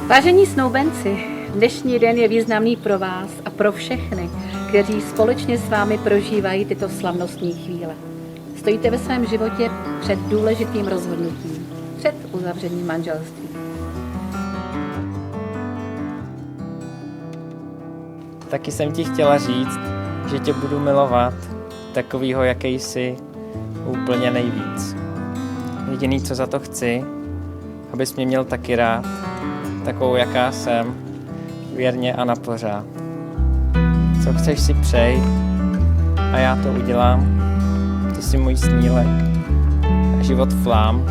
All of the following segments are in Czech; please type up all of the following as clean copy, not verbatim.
Vážení snoubenci, dnešní den je významný pro vás a pro všechny, kteří společně s vámi prožívají tyto slavnostní chvíle. Stojíte ve svém životě před důležitým rozhodnutím, před uzavřením manželství. Taky jsem ti chtěla říct, že tě budu milovat takovýho, jaký jsi, úplně nejvíc. Jediný, co za to chci, abys mě měl taky rád, takovou, jaká jsem, věrně a napořád. Co chceš, si přej a já to udělám. Ty jsi můj snílek a život flám,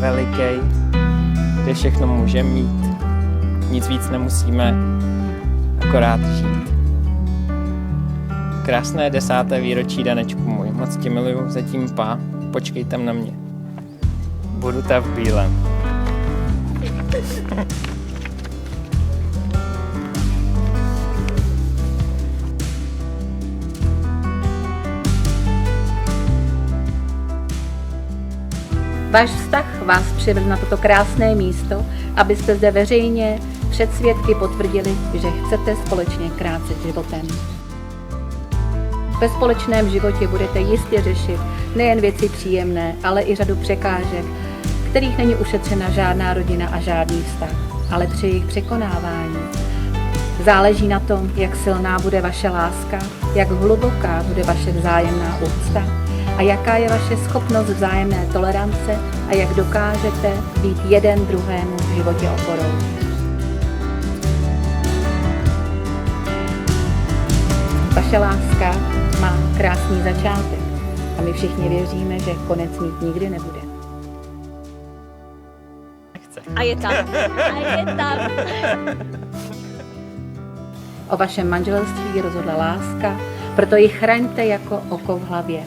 velikej, kde všechno můžeme mít, nic víc nemusíme, akorát žít. Krásné 10. výročí, Danečku můj, moc tě miluju, zatím pa, počkej tam na mě. Budu ta v bílém. Váš vztah vás přivedl na toto krásné místo, abyste zde veřejně před svědky potvrdili, že chcete společně kráčet životem. Ve společném životě budete jistě řešit nejen věci příjemné, ale i řadu překážek, kterých není ušetřena žádná rodina a žádný vztah, ale při jejich překonávání. Záleží na tom, jak silná bude vaše láska, jak hluboká bude vaše vzájemná úcta a jaká je vaše schopnost vzájemné tolerance a jak dokážete být jeden druhému v životě oporou. Vaše láska má krásný začátek a my všichni věříme, že konec mít nikdy nebude. A je tam. A je tam. O vašem manželství rozhodla láska, proto ji chraňte jako oko v hlavě.